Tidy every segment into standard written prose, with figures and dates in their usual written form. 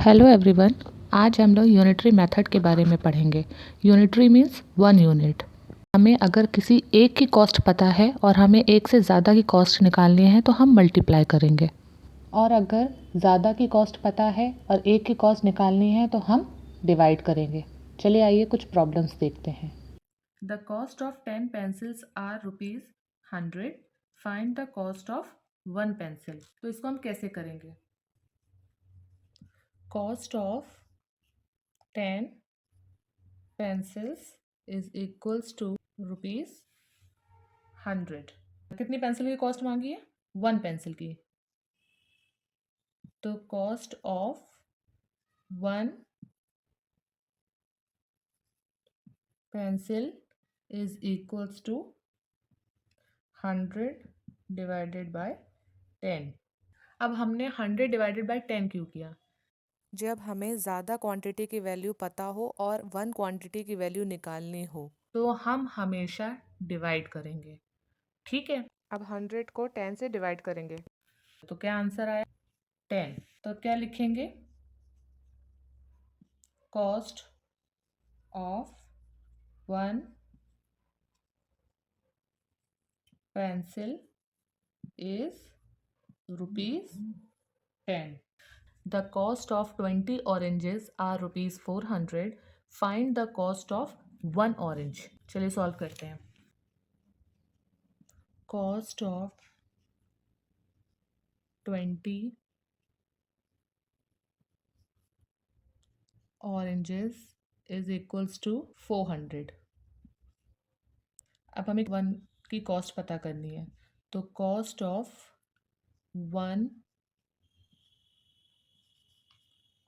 Hello everyone. आज हम लोग यूनिटरी मेथड के बारे में पढ़ेंगे। Unitary means 1 unit. हमें अगर किसी एक की कॉस्ट पता है और हमें एक से ज़्यादा की कॉस्ट निकालनी है तो हम मल्टीप्लाई करेंगे, और अगर ज़्यादा की कॉस्ट पता है और एक की कॉस्ट निकालनी है तो हम डिवाइड करेंगे। चलिए आइए कुछ प्रॉब्लम्स देखते हैं। The cost of 10 pencils are ₹100। Find the cost of 1 pencil. तो इसको हम कैसे करेंगे? Cost of 10 pencils is equals to ₹100। कितनी पेंसिल की कॉस्ट मांगी है? 1 पेंसिल की। तो cost of 1 pencil is equals to 100 divided by 10। अब हमने 100 डिवाइडेड बाय 10 क्यों किया? जब हमें ज़्यादा क्वांटिटी की वैल्यू पता हो और 1 क्वांटिटी की वैल्यू निकालनी हो। तो हम हमेशा डिवाइड करेंगे, ठीक है। अब 100 को 10 से डिवाइड करेंगे। तो क्या आंसर आया? 10। तो क्या लिखेंगे? Cost of 1 pencil is ₹10। The cost of 20 oranges are ₹400। Find the cost of 1 orange। चलिए सॉल्व करते हैं। Cost of 20 oranges is equals to 400। अब हमें 1 की कॉस्ट पता करनी है, तो cost of 1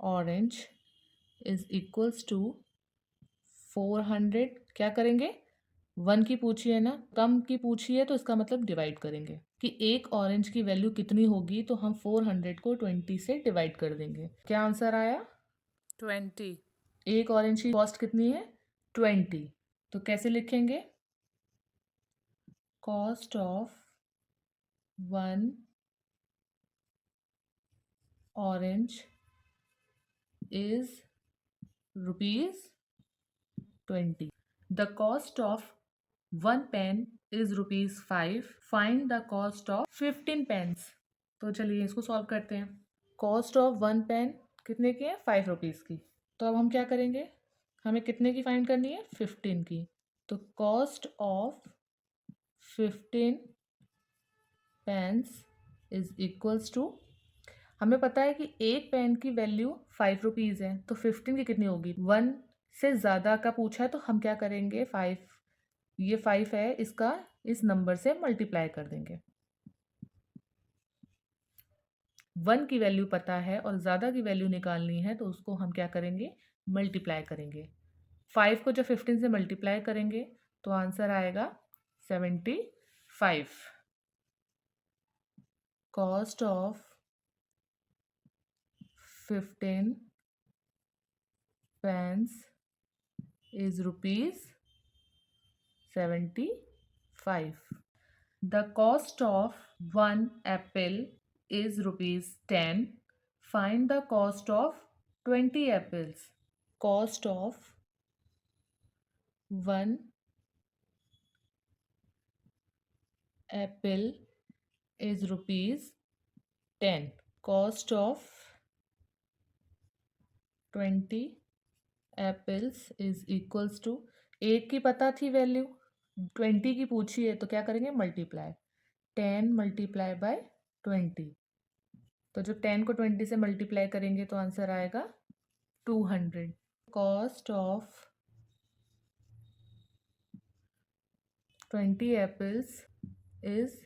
orange is equals to 400। क्या करेंगे? 1 की पूछी है ना, कम की पूछी है तो इसका मतलब डिवाइड करेंगे कि एक ऑरेंज की वैल्यू कितनी होगी, तो हम 400 को 20 से डिवाइड कर देंगे। क्या आंसर आया? 20। एक ऑरेंज की कॉस्ट कितनी है? 20। तो कैसे लिखेंगे? Cost of 1 orange is ₹20। The cost of 1 pen is ₹5। Find the cost of 15 pens। तो चलिए इसको सॉल्व करते हैं। कॉस्ट ऑफ 1 पेन कितने की है? ₹5 की। तो अब हम क्या करेंगे? हमें कितने की फाइंड करनी है? 15 की। तो cost of 15 pens is equals to, हमें पता है कि एक पेन की वैल्यू ₹5 है, तो 15 की कितनी होगी? 1 से ज़्यादा का पूछा है तो हम क्या करेंगे? 5, ये 5 है, इसका इस नंबर से मल्टीप्लाई कर देंगे। 1 की वैल्यू पता है और ज़्यादा की वैल्यू निकालनी है तो उसको हम क्या करेंगे? मल्टीप्लाई करेंगे। 5 को जब 15 से मल्टीप्लाई करेंगे तो आंसर आएगा 75। Cost of 15 pens is ₹75। The cost of 1 apple is ₹10। Find the cost of 20 apples। Cost of 1 apple is ₹10। Cost of 20 apples is equals to, एक की पता थी वैल्यू, 20 की पूछी है तो क्या करेंगे? मल्टीप्लाई। 10 multiply by 20। तो जब 10 को 20 से मल्टीप्लाई करेंगे तो आंसर आएगा 200। Cost of 20 apples is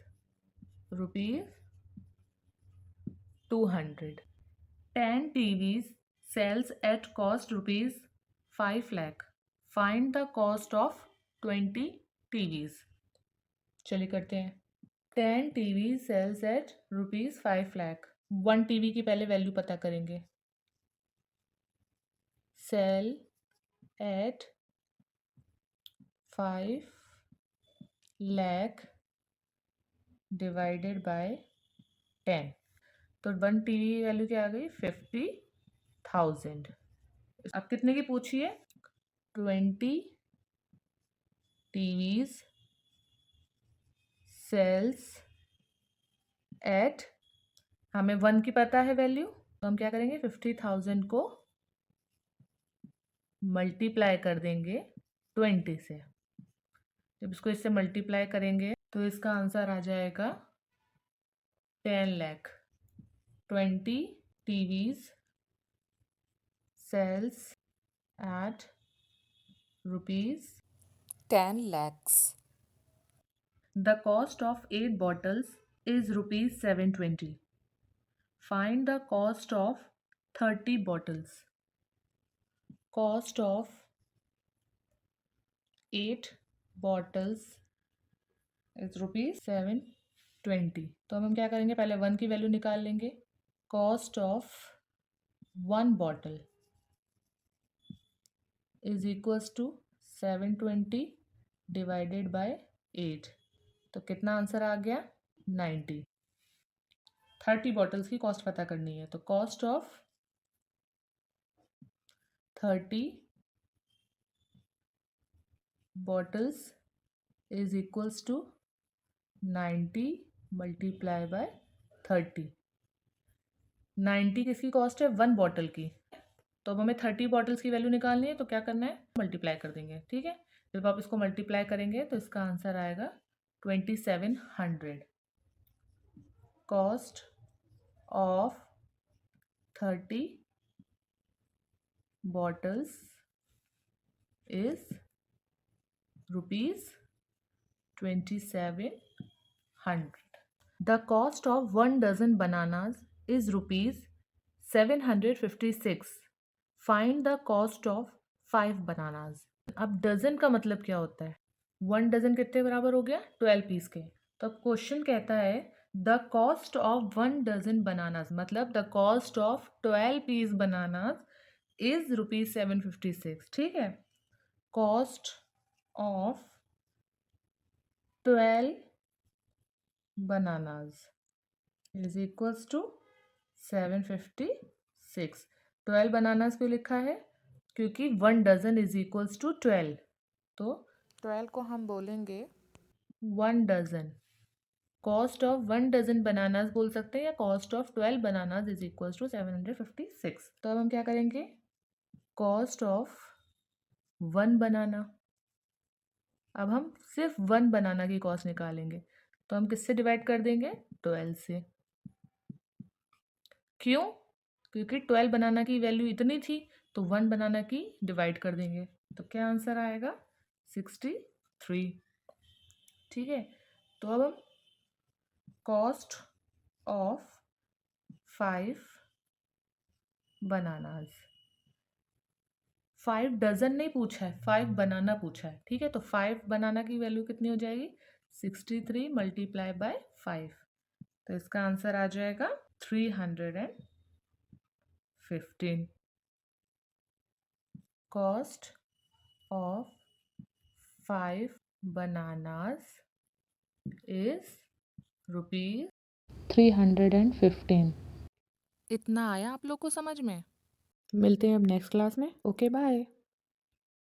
₹200। 10 TVs sells at cost ₹5 lakh। Find the cost of 20 TVs। चलिए करते हैं। 10 TV sells at ₹5 lakh। 1 TV की पहले वैल्यू पता करेंगे। Sell at 5 lakh divided by 10। तो 1 TV की वैल्यू क्या आ गई? 50,000। 50,000। अब कितने की पूछी है? 20 TVs सेल्स एट, हमें 1 की पता है वैल्यू, तो हम क्या करेंगे 50,000 को मल्टीप्लाई कर देंगे 20 से। जब इसको इससे मल्टीप्लाई करेंगे तो इसका आंसर आ जाएगा 10 lakh. 20 TVs sells at rupees. 10 lakhs. The cost of 8 bottles is rupees 720. Find the cost of 30 bottles. Cost of 8 bottles is rupees 720. तो हम क्या करेंगे, पहले 1 की वैल्यू निकाल लेंगे। Cost of 1 bottle is equals to 720 divided by 8, तो कितना आंसर आ गया 90। 30 बॉटल्स की कॉस्ट पता करनी है, तो cost of 30 bottles is equals to 90 multiply by 30। 90 किसकी कॉस्ट है? 1 बॉटल की। तो अब हमें 30 बॉटल्स की वैल्यू निकालनी है, तो क्या करना है, मल्टीप्लाई कर देंगे। ठीक है, जब आप इसको मल्टीप्लाई करेंगे तो इसका आंसर आएगा 2700। Cost of 30 bottles is rupees 2700। The cost of 1 dozen bananas is rupees 756। Find the cost of 5 bananas. अब डजन का मतलब क्या होता है? 1 डजन कितने बराबर हो गया? 12 पीस के। तो अब क्वेश्चन कहता है the cost of 1 dozen bananas, मतलब the cost of 12 piece bananas is rupees 756। ठीक है, cost of 12 bananas is equals to 756। 12 bananas क्यों लिखा है? क्योंकि 1 डजन इज इक्वल्स टू 12, तो 12 को हम बोलेंगे 1 dozen. Cost of 1 dozen bananas बोल सकते हैं, या cost of 12 bananas is equals to 756। तो अब हम क्या करेंगे, कॉस्ट ऑफ 1 बनाना, अब हम सिर्फ 1 बनाना की कॉस्ट निकालेंगे, तो हम किससे डिवाइड कर देंगे? 12 से। क्यों? क्योंकि 12 बनाना की वैल्यू इतनी थी, तो 1 बनाना की डिवाइड कर देंगे, तो क्या आंसर आएगा 63। ठीक है, तो अब हम कॉस्ट ऑफ 5 बनानाज, 5 डजन नहीं पूछा है, 5 बनाना पूछा है। ठीक है, तो 5 बनाना की वैल्यू कितनी हो जाएगी? 63 मल्टीप्लाई बाय 5, तो इसका आंसर आ जाएगा 315। Cost of 5 bananas is rupees 315। इतना आया आप लोग को समझ में? मिलते हैं अब नेक्स्ट क्लास में। Okay bye.